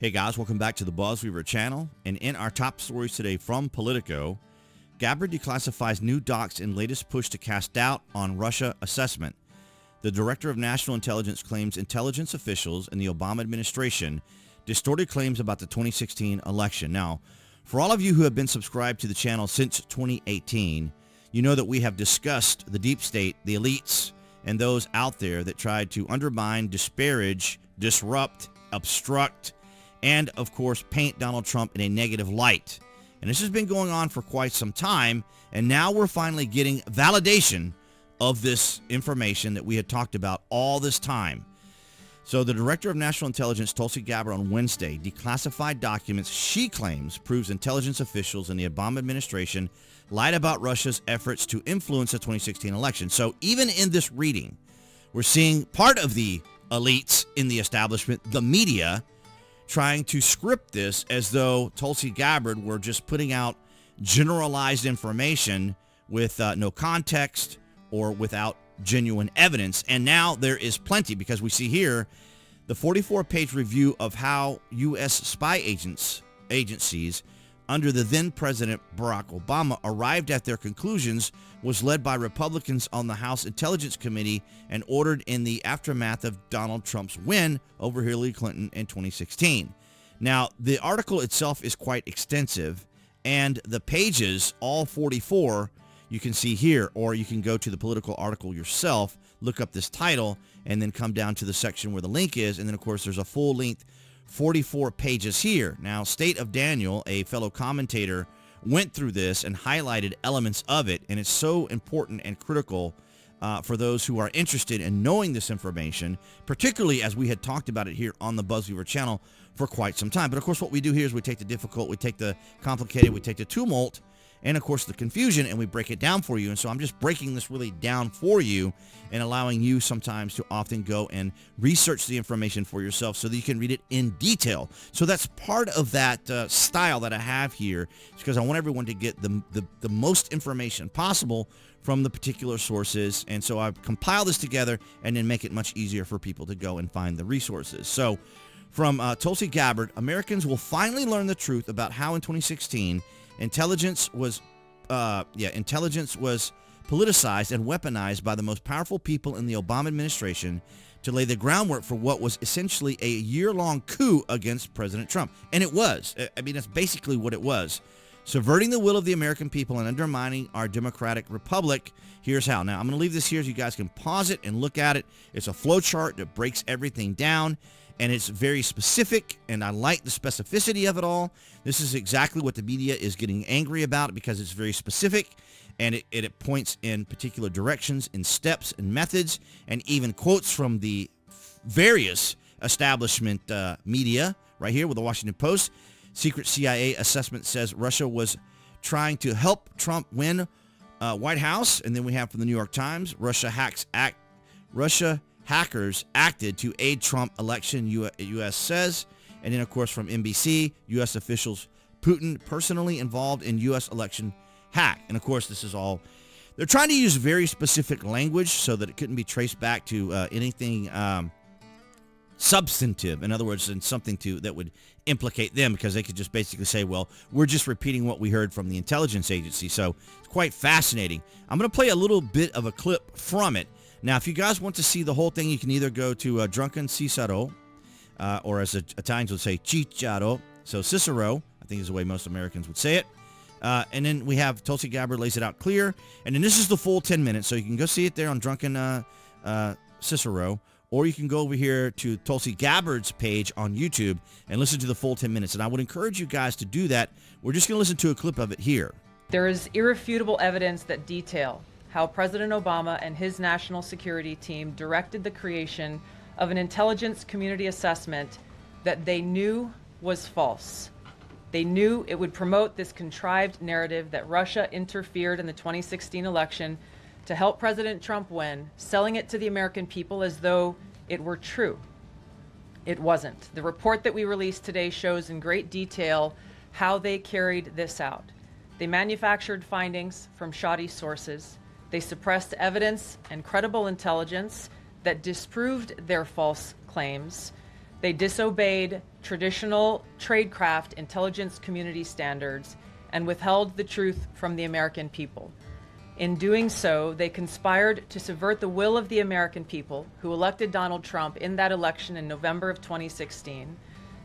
Hey guys, welcome back to the BuzWeaver channel. And in our top stories today from Politico, Gabbard declassifies new docs in latest push to cast doubt on Russia assessment. The director of national intelligence claims intelligence officials in the Obama administration distorted claims about the 2016 election. Now, for all of you who have been subscribed to the channel since 2018, you know that we have discussed the deep state, the elites, and those out there that tried to undermine, disparage, disrupt, obstruct, and, of course, paint Donald Trump in a negative light. And this has been going on for quite some time, and now we're finally getting validation of this information that we had talked about all this time. So the Director of National Intelligence, Tulsi Gabbard, on Wednesday declassified documents she claims proves intelligence officials in the Obama administration lied about Russia's efforts to influence the 2016 election. So even in this reading, we're seeing part of the elites in the establishment, the media, trying to script this as though Tulsi Gabbard were just putting out generalized information with no context or without genuine evidence. And now there is plenty, because we see here the 44-page review of how U.S. spy agencies under the then President Barack Obama arrived at their conclusions was led by Republicans on the House Intelligence Committee and ordered in the aftermath of Donald Trump's win over Hillary Clinton in 2016. Now, the article itself is quite extensive, and the pages, all 44, you can see here, or you can go to the Political article yourself, look up this title, and then come down to the section where the link is, and then, of course, there's a full-length 44 pages here. Now, State of Daniel, a fellow commentator, went through this and highlighted elements of it, and it's so important and critical for those who are interested in knowing this information, particularly as we had talked about it here on the BuzWeaver channel for quite some time. But, of course, what we do here is we take the difficult, we take the complicated, we take the tumult, and, of course, the confusion, and we break it down for you. And so I'm just breaking this really down for you and allowing you sometimes to often go and research the information for yourself so that you can read it in detail. So that's part of that style that I have here, because I want everyone to get the most information possible from the particular sources. And so I've compiled this together and then make it much easier for people to go and find the resources. So from Tulsi Gabbard, Americans will finally learn the truth about how in 2016 intelligence was politicized and weaponized by the most powerful people in the Obama administration to lay the groundwork for what was essentially a year-long coup against President Trump. And it was. I mean, that's basically what it was. Subverting the will of the American people and undermining our democratic republic. Here's how. Now, I'm going to leave this here so you guys can pause it and look at it. It's a flow chart that breaks everything down, and it's very specific, and I like the specificity of it all. This is exactly what the media is getting angry about, because it's very specific, and it points in particular directions, in steps and methods, and even quotes from the various establishment media right here with the Washington Post. Secret CIA assessment says Russia was trying to help Trump win White House. And then we have from the New York Times, Russia hackers acted to aid Trump election, U.S. says. And then, of course, from NBC, U.S. officials, Putin personally involved in U.S. election hack. And, of course, this is all, they're trying to use very specific language so that it couldn't be traced back to anything substantive. In other words, and something that would implicate them, because they could just basically say, well, we're just repeating what we heard from the intelligence agency. So it's quite fascinating. I'm going to play a little bit of a clip from it. Now, if you guys want to see the whole thing, you can either go to Drunken Cicero, or as the Italians would say, Cicciaro. So Cicero, I think is the way most Americans would say it. And then we have Tulsi Gabbard lays it out clear. And then this is the full 10 minutes. So you can go see it there on Drunken Cicero. Or you can go over here to Tulsi Gabbard's page on YouTube and listen to the full 10 minutes. And I would encourage you guys to do that. We're just going to listen to a clip of it here. There is irrefutable evidence that detail how President Obama and his national security team directed the creation of an intelligence community assessment that they knew was false. They knew it would promote this contrived narrative that Russia interfered in the 2016 election to help President Trump win, selling it to the American people as though it were true. It wasn't. The report that we released today shows in great detail how they carried this out. They manufactured findings from shoddy sources. They suppressed evidence and credible intelligence that disproved their false claims. They disobeyed traditional tradecraft intelligence community standards and withheld the truth from the American people. In doing so, they conspired to subvert the will of the American people who elected Donald Trump in that election in November of 2016.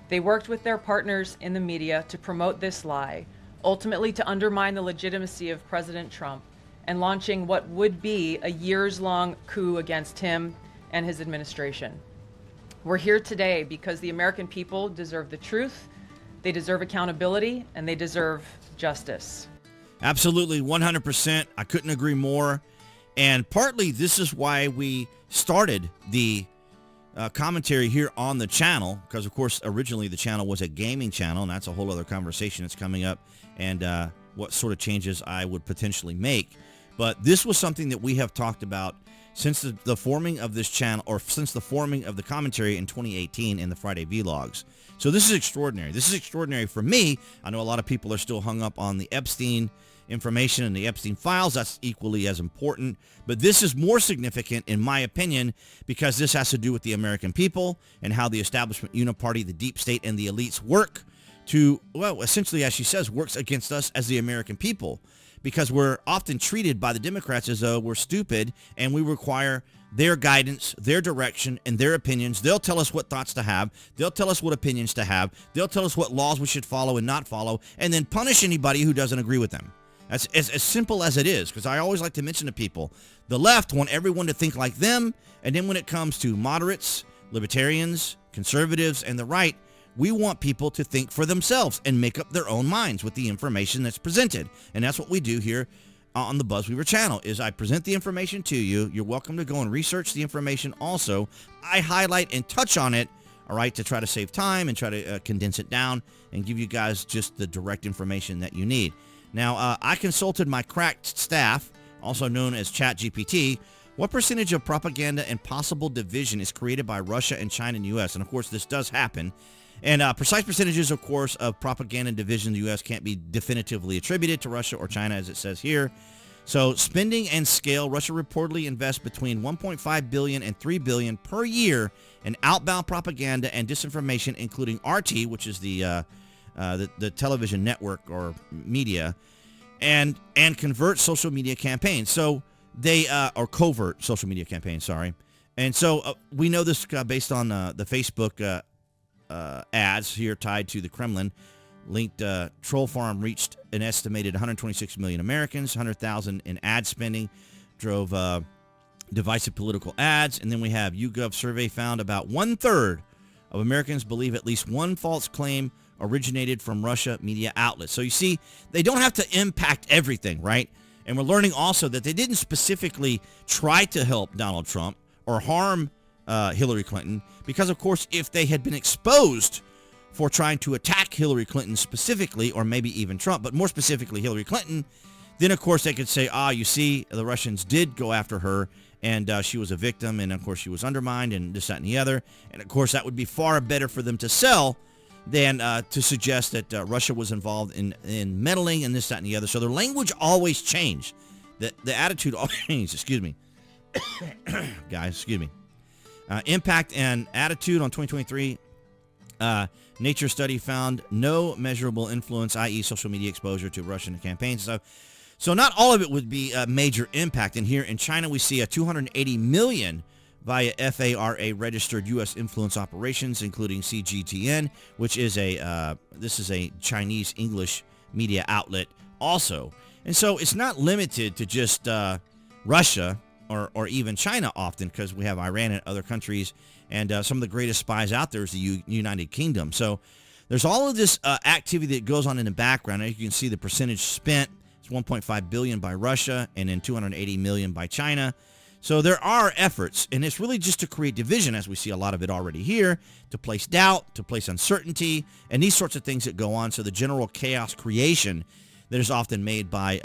They worked with their partners in the media to promote this lie, ultimately to undermine the legitimacy of President Trump and launching what would be a years-long coup against him and his administration. We're here today because the American people deserve the truth, they deserve accountability, and they deserve justice. Absolutely, 100%. I couldn't agree more. And partly this is why we started the commentary here on the channel, because, of course, originally the channel was a gaming channel, and that's a whole other conversation that's coming up, and what sort of changes I would potentially make. But this was something that we have talked about since the forming of this channel, or since the forming of the commentary in 2018 in the Friday Vlogs. So this is extraordinary. This is extraordinary for me. I know a lot of people are still hung up on the Epstein information and the Epstein files. That's equally as important. But this is more significant, in my opinion, because this has to do with the American people and how the establishment Uni-party, the deep state, and the elites work to, well, essentially, as she says, works against us as the American people. Because we're often treated by the Democrats as though we're stupid and we require their guidance, their direction, and their opinions. They'll tell us what thoughts to have. They'll tell us what opinions to have. They'll tell us what laws we should follow and not follow, and then punish anybody who doesn't agree with them. That's as simple as it is, because I always like to mention to people, the left want everyone to think like them, and then when it comes to moderates, libertarians, conservatives, and the right, we want people to think for themselves and make up their own minds with the information that's presented. And that's what we do here on the BuzWeaver channel, is I present the information to you. You're welcome to go and research the information also. I highlight and touch on it, all right, to try to save time and try to condense it down and give you guys just the direct information that you need. Now, I consulted my cracked staff, also known as ChatGPT. What percentage of propaganda and possible division is created by Russia and China and U.S.? And, of course, this does happen. And precise percentages, of course, of propaganda and division in the U.S. can't be definitively attributed to Russia or China, as it says here. So spending and scale, Russia reportedly invests between $1.5 billion and $3 billion per year in outbound propaganda and disinformation, including RT, which is the television network or media, and convert social media campaigns. So they, or covert social media campaigns, sorry. And so we know this based on the Facebook ads here tied to the Kremlin. Linked troll farm reached an estimated 126 million Americans, 100,000 in ad spending, drove divisive political ads. And then we have YouGov survey found about 1/3 of Americans believe at least one false claim originated from Russia media outlets. So you see, they don't have to impact everything, right? And we're learning also that they didn't specifically try to help Donald Trump or harm Hillary Clinton, because, of course, if they had been exposed for trying to attack Hillary Clinton specifically, or maybe even Trump, but more specifically Hillary Clinton, then, of course, they could say, you see, the Russians did go after her, and she was a victim, and, of course, she was undermined, and this, that, and the other. And, of course, that would be far better for them to sell than to suggest that Russia was involved in meddling and this, that, and the other. So their language always changed. The attitude always changed. Excuse me. Guys, excuse me. Impact and attitude on 2023. Nature study found no measurable influence, i.e. social media exposure to Russian campaigns. So not all of it would be a major impact. And here in China, we see a 280 million via FARA registered U.S. influence operations, including CGTN, which is this is a Chinese English media outlet also. And so it's not limited to just Russia or even China often, because we have Iran and other countries, and some of the greatest spies out there is the United Kingdom. So there's all of this activity that goes on in the background. As you can see, the percentage spent, it's 1.5 billion by Russia and then 280 million by China. So there are efforts, and it's really just to create division, as we see a lot of it already here, to place doubt, to place uncertainty, and these sorts of things that go on. So the general chaos creation that is often made by,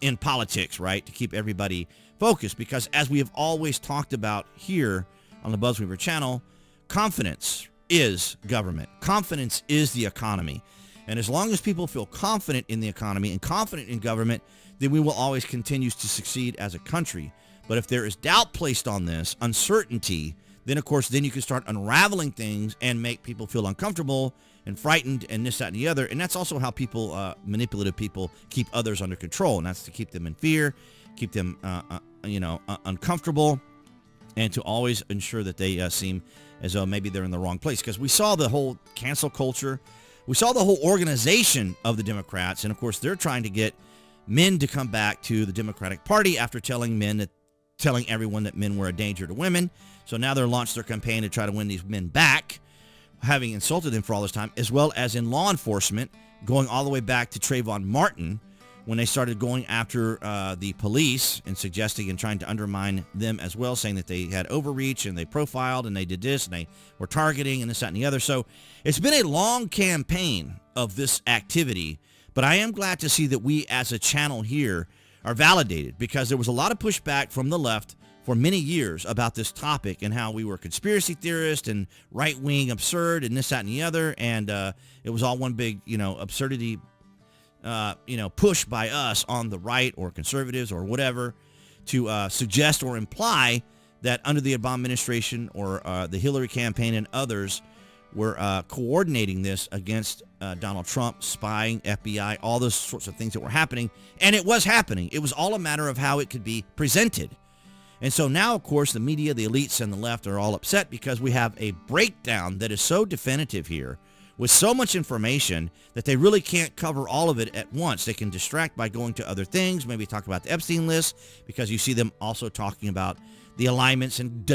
in politics, right, to keep everybody focused. Because as we have always talked about here on the BuzWeaver channel, confidence is government. Confidence is the economy. And as long as people feel confident in the economy and confident in government, then we will always continue to succeed as a country. But if there is doubt placed on this, uncertainty, then of course, then you can start unraveling things and make people feel uncomfortable and frightened and this, that, and the other. And that's also how people, manipulative people, keep others under control. And that's to keep them in fear, keep them, uncomfortable, and to always ensure that they seem as though maybe they're in the wrong place. Because we saw the whole cancel culture. We saw the whole organization of the Democrats. And, of course, they're trying to get men to come back to the Democratic Party after telling everyone that men were a danger to women. So now they're launched their campaign to try to win these men back, having insulted them for all this time, as well as in law enforcement, going all the way back to Trayvon Martin, when they started going after the police and suggesting and trying to undermine them as well, saying that they had overreach and they profiled and they did this and they were targeting and this, that, and the other. So it's been a long campaign of this activity, but I am glad to see that we as a channel here are validated, because there was a lot of pushback from the left for many years about this topic and how we were conspiracy theorists and right-wing absurd and this, that, and the other. And it was all one big, absurdity push by us on the right or conservatives or whatever to suggest or imply that under the Obama administration or the Hillary campaign and others were coordinating this against Donald Trump, spying, FBI, all those sorts of things that were happening. And it was happening. It was all a matter of how it could be presented. And so now, of course, the media, the elites, and the left are all upset because we have a breakdown that is so definitive here, with so much information that they really can't cover all of it at once. They can distract by going to other things, maybe talk about the Epstein list, because you see them also talking about the alignments and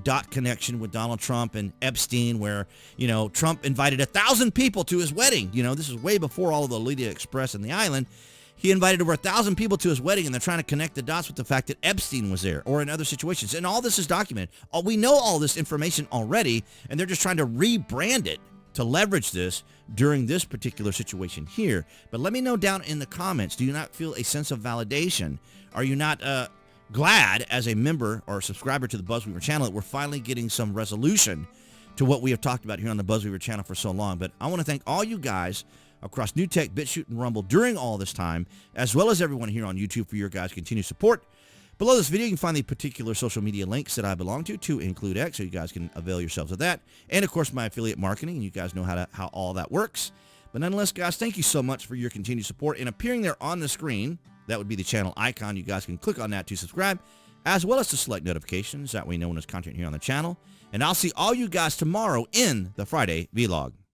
dot connection with Donald Trump and Epstein, where, Trump invited 1,000 people to his wedding. This is way before all of the Ledia Express and the island. He invited over 1,000 people to his wedding, and they're trying to connect the dots with the fact that Epstein was there or in other situations. And all this is documented. We know all this information already, and they're just trying to rebrand it to leverage this during this particular situation here. But let me know down in the comments, do you not feel a sense of validation? Are you not glad as a member or a subscriber to the BuzWeaver channel that we're finally getting some resolution to what we have talked about here on the BuzWeaver channel for so long? But I want to thank all you guys across New Tech, BitChute, and Rumble during all this time, as well as everyone here on YouTube for your guys' continued support. Below this video, you can find the particular social media links that I belong to include X, so you guys can avail yourselves of that. And, of course, my affiliate marketing, and you guys know how all that works. But nonetheless, guys, thank you so much for your continued support. And appearing there on the screen, that would be the channel icon. You guys can click on that to subscribe, as well as to select notifications. That way you know when there's content here on the channel. And I'll see all you guys tomorrow in the Friday vlog.